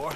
boy.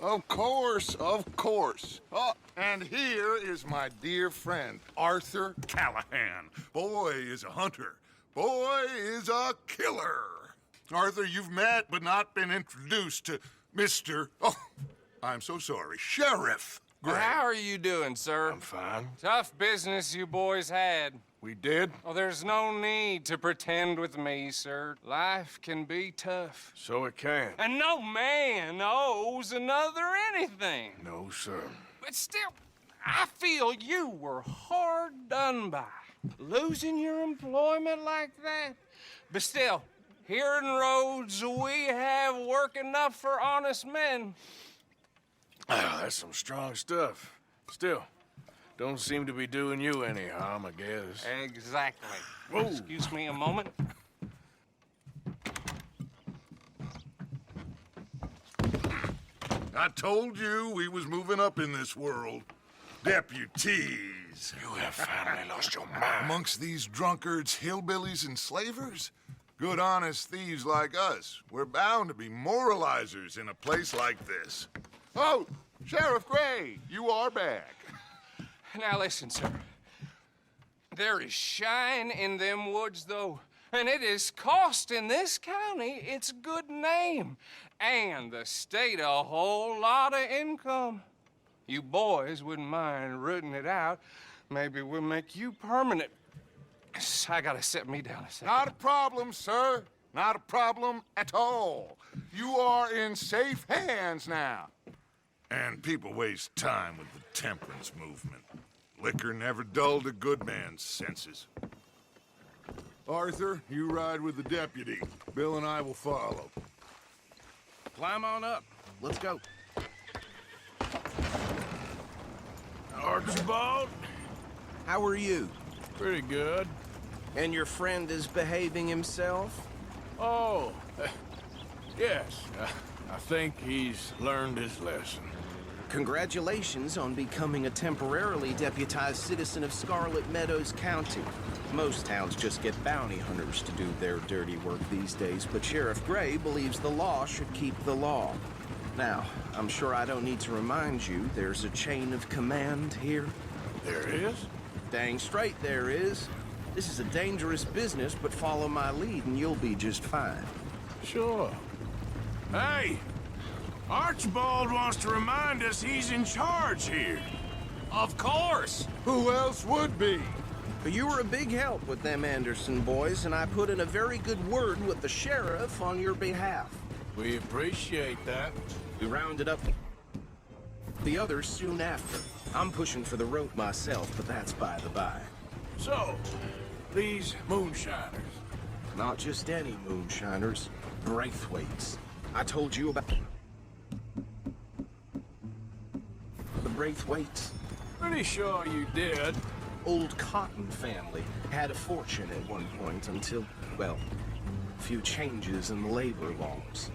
Of course, of course. Oh, and here is my dear friend, Arthur Callahan. Boy is a hunter. Boy is a killer. Arthur, you've met but not been introduced to Mr. Oh, I'm so sorry, Sheriff Gray. How are you doing, sir? I'm fine. Tough business you boys had. We did? Oh, there's no need to pretend with me, sir. Life can be tough. So it can. And no man owes another anything. No, sir. But still, I feel you were hard done by. Losing your employment like that. But still, here in Rhodes, we have work enough for honest men. Ah, that's some strong stuff. Still, don't seem to be doing you any harm, I guess. Exactly. Whoa. Excuse me a moment. I told you we was moving up in this world. Deputies. You have finally lost your mind. Amongst these drunkards, hillbillies, and slavers? Good, honest thieves like us. We're bound to be moralizers in a place like this. Oh, Sheriff Gray, you are back. Now listen, sir. There is shine in them woods, though, and it is costing this county its good name and the state a whole lot of income. You boys wouldn't mind rooting it out. Maybe we'll make you permanent. I gotta set me down a second. Not a problem, sir. Not a problem at all. You are in safe hands now. And people waste time with the temperance movement. Liquor never dulled a good man's senses. Arthur, you ride with the deputy. Bill and I will follow. Climb on up. Let's go. Archibald? How are you? Pretty good. And your friend is behaving himself? Oh, yes. I think he's learned his lesson. Congratulations on becoming a temporarily deputized citizen of Scarlet Meadows County. Most towns just get bounty hunters to do their dirty work these days, but Sheriff Gray believes the law should keep the law. Now, I'm sure I don't need to remind you there's a chain of command here. There is? Dang straight there is. This is a dangerous business, but follow my lead and you'll be just fine. Sure. Hey! Archibald wants to remind us he's in charge here. Of course! Who else would be? You were a big help with them Anderson boys, and I put in a very good word with the sheriff on your behalf. We appreciate that. We rounded up the others soon after. I'm pushing for the rope myself, but that's by the by. So, these moonshiners. Not just any moonshiners, Braithwaites. I told you about the Braithwaites. Pretty sure you did. Old Cotton family had a fortune at one point until, well, a few changes in the labor laws.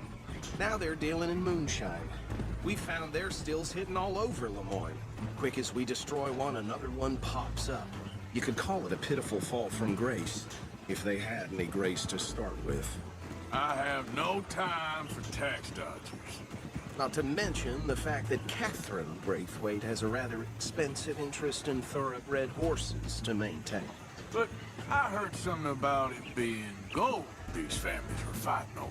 Now they're dealing in moonshine. We found their stills hidden all over Lemoyne. Quick as we destroy one, another one pops up. You could call it a pitiful fall from grace, if they had any grace to start with. I have no time for tax dodgers. Not to mention the fact that Catherine Braithwaite has a rather expensive interest in thoroughbred horses to maintain. But I heard something about it being gold these families were fighting over.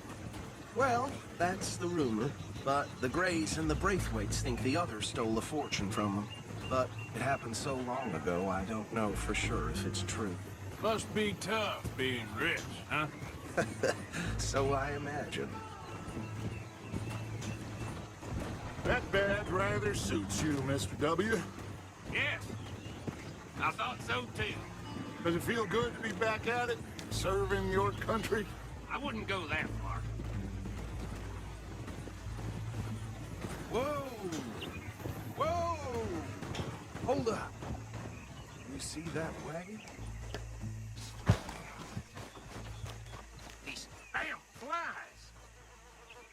Well, that's the rumor. But the Grays and the Braithwaites think the others stole a fortune from them. But it happened so long ago, I don't know for sure if it's true. Must be tough being rich, huh? So I imagine. That badge rather suits you, Mr. W. Yes, I thought so too. Does it feel good to be back at it? serving your country? I wouldn't go that far. Whoa! Whoa! Hold up. You see that wagon? These damn flies!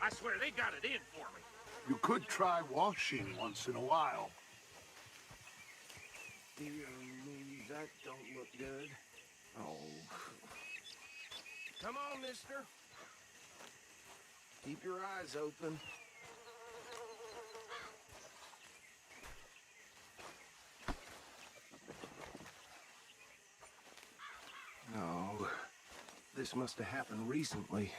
I swear they got it in for me. You could try washing once in a while. Dear me, that don't look good. Oh. Come on, mister. Keep your eyes open. Oh, this must have happened recently.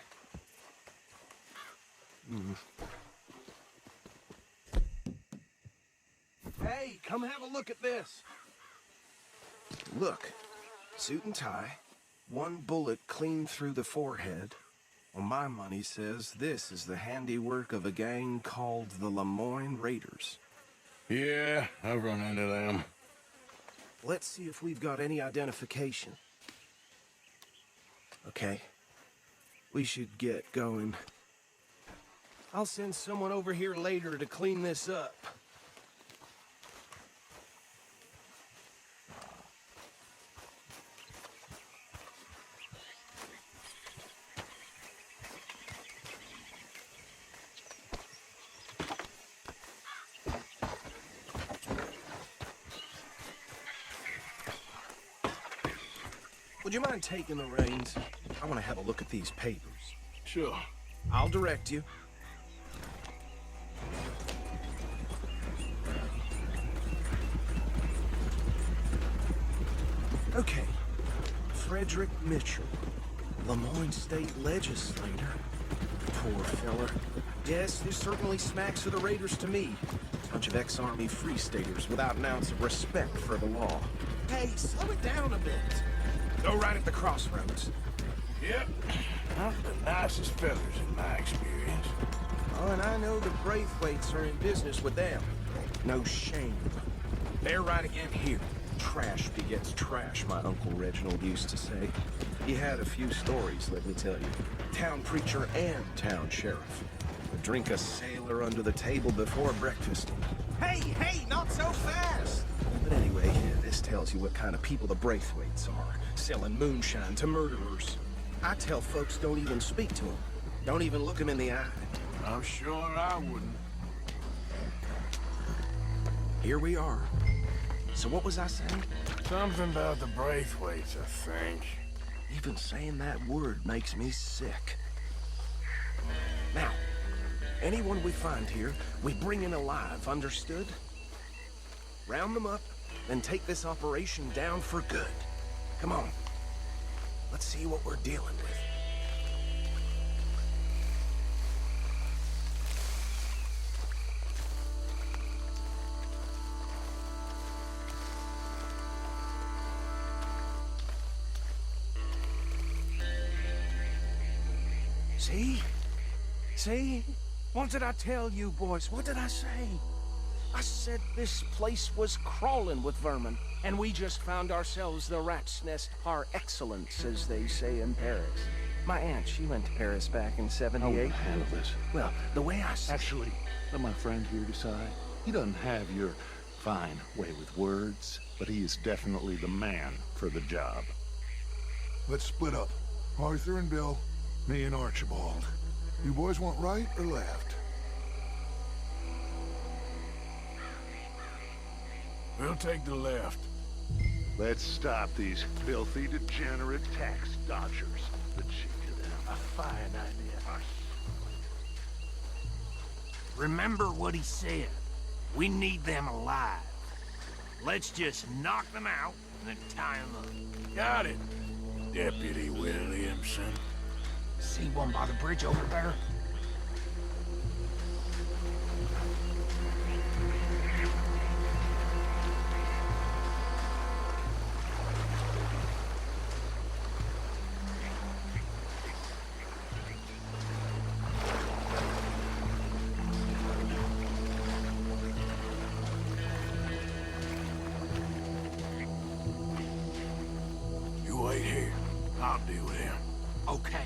Hey, come have a look at this. Look, suit and tie, one bullet clean through the forehead. Well, my money says this is the handiwork of a gang called the Lemoyne Raiders. Yeah, I've run into them. Let's see if we've got any identification. Okay, we should get going. I'll send someone over here later to clean this up. Would you mind taking the reins? I want to have a look at these papers. Sure. I'll direct you. Okay. Frederick Mitchell, Lemoyne State Legislator. Poor fella. Yes, this certainly smacks of the Raiders to me. Bunch of ex-Army Free Staters without an ounce of respect for the law. Hey, slow it down a bit. Go right at the crossroads. Yep. Not the nicest fellas in my experience. Oh, and I know the Braithwaites are in business with them. No shame. They're right again here. Trash begets trash, my Uncle Reginald used to say. He had a few stories, let me tell you. Town preacher and town sheriff. Would drink a sailor under the table before breakfast. Hey, not so fast! But anyway, this tells you what kind of people the Braithwaites are. Selling moonshine to murderers. I tell folks don't even speak to them. Don't even look them in the eye. I'm sure I wouldn't. Here we are. So what was I saying? Something about the Braithwaites, I think. Even saying that word makes me sick. Now, anyone we find here, we bring in alive, understood? Round them up, then take this operation down for good. Come on. Let's see what we're dealing with. See? See? What did I tell you, boys? What did I say? I said this place was crawling with vermin, and we just found ourselves the rat's nest par excellence, as they say in Paris. My aunt, she went to Paris back in '78. I will handle this. Well, the way I see Actually, let my friend here decide. He doesn't have your fine way with words, but he is definitely the man for the job. Let's split up. Arthur and Bill, me and Archibald. You boys want right or left? We'll take the left. Let's stop these filthy, degenerate tax dodgers. The cheek of them. A fine idea. Remember what he said. We need them alive. Let's just knock them out and then tie them up. Got it, Deputy Williamson. See one by the bridge over there? You wait here. I'll deal with him. Okay,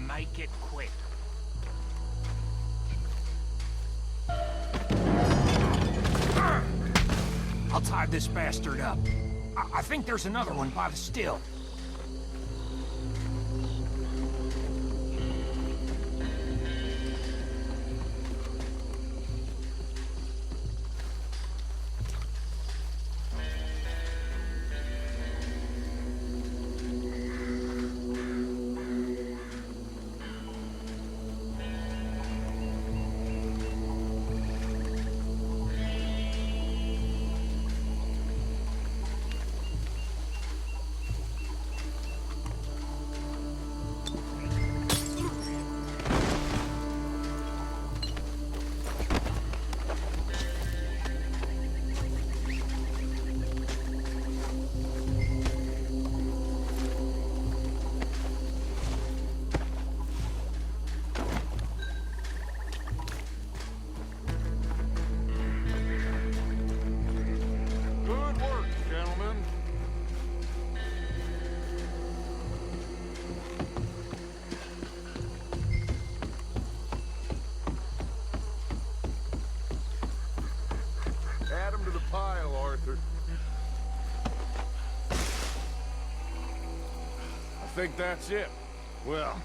make it quick. I'll tie this bastard up. I think there's another one by the still. Good work, gentlemen. Add them to the pile, Arthur. I think that's it. Well,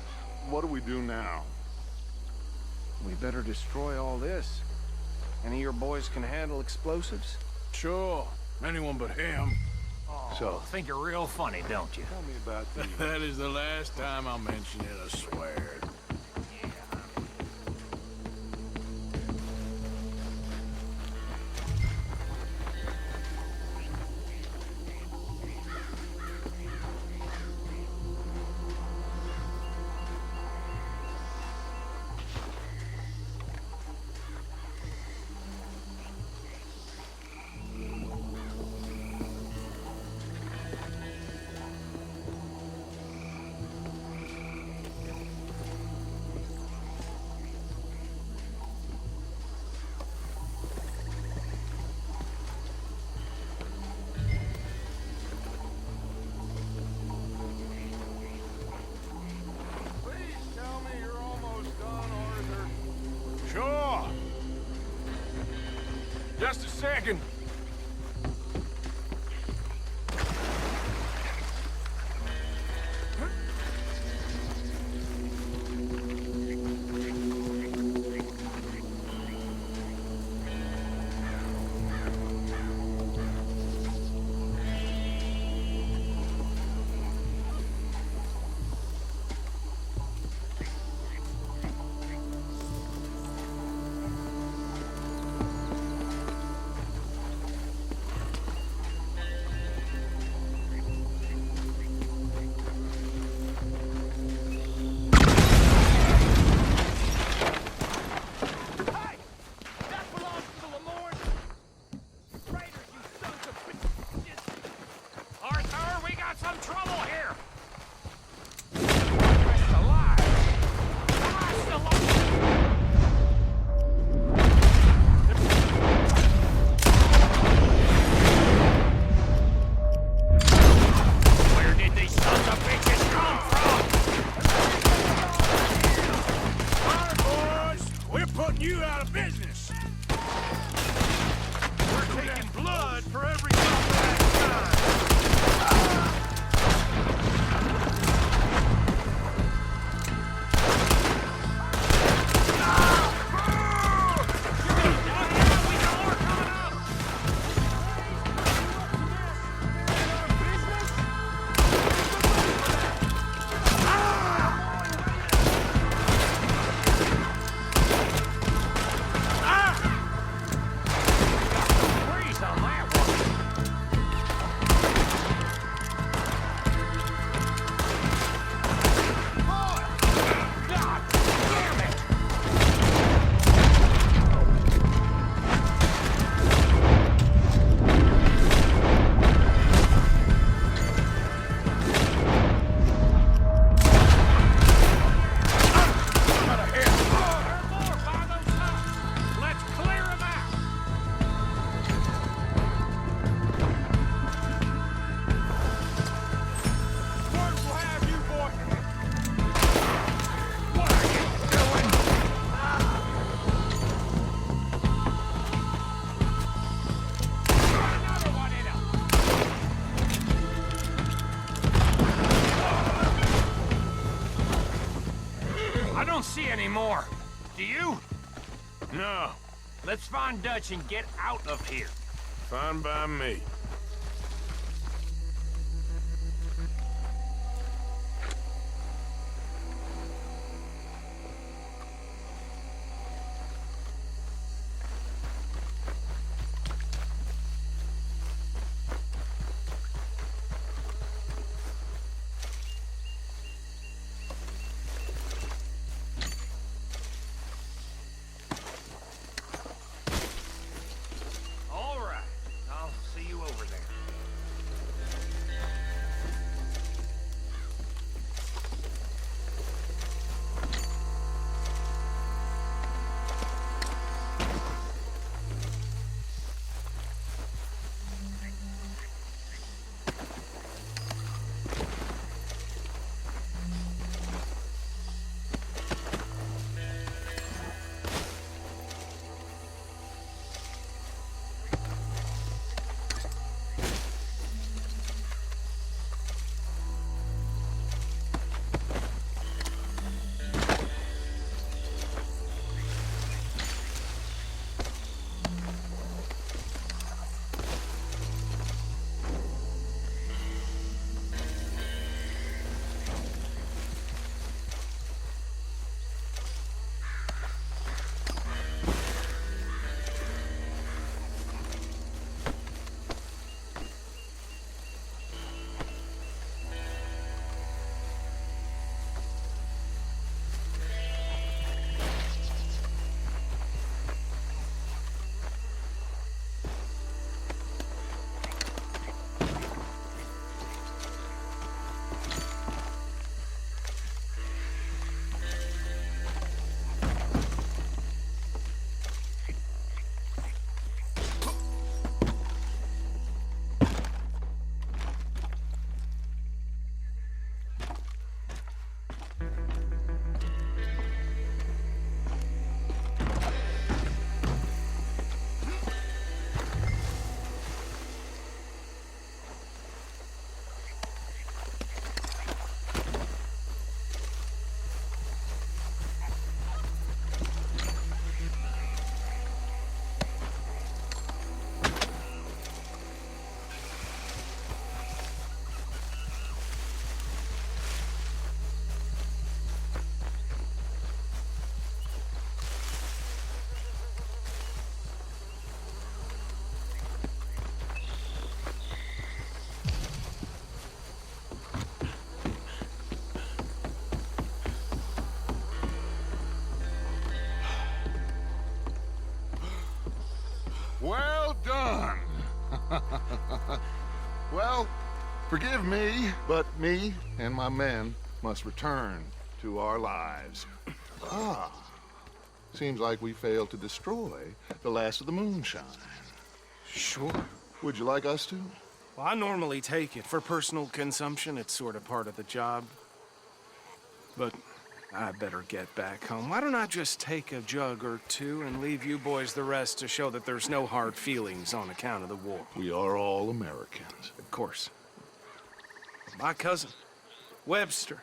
what do we do now? We better destroy all this. Any of your boys can handle explosives? Sure. Anyone but him. So, think you're real funny, don't you? Tell me about the... That is the last time I'll mention it, I swear. Please tell me you're almost done, Arthur. Sure. Just a second. Arthur, we got some trouble here! Christ alive! Christ alive! Where did these sons of bitches come from? All right, boys. We're putting you out of business. We're taking blood for every drop of that Freeze on that one! Do you? No. Let's find Dutch and get out of here. Fine by me. All right. I'll see you over there. Well done. Well, forgive me, but me and my men must return to our lives. Ah, seems like we failed to destroy the last of the moonshine. Sure. Would you like us to? Well, I normally take it. For personal consumption, it's sort of part of the job. But I better get back home. Why don't I just take a jug or two and leave you boys the rest to show that there's no hard feelings on account of the war? We are all Americans. Of course. My cousin, Webster,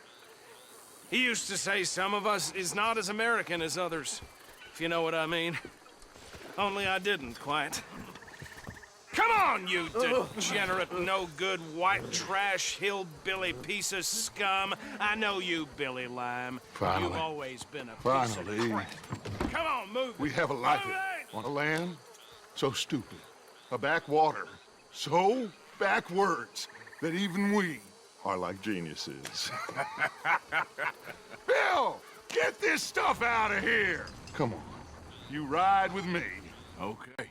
he used to say some of us is not as American as others, if you know what I mean. Only I didn't quite. Come on, you degenerate, no-good, white trash, hillbilly piece of scum. I know you, Billy Lime. Finally. You've always been a piece Finally. of crap. Come on, move it. We have a life Move it! on a land so stupid, a backwater so backwards that even we are like geniuses. Bill, get this stuff out of here! Come on, you ride with me. Okay.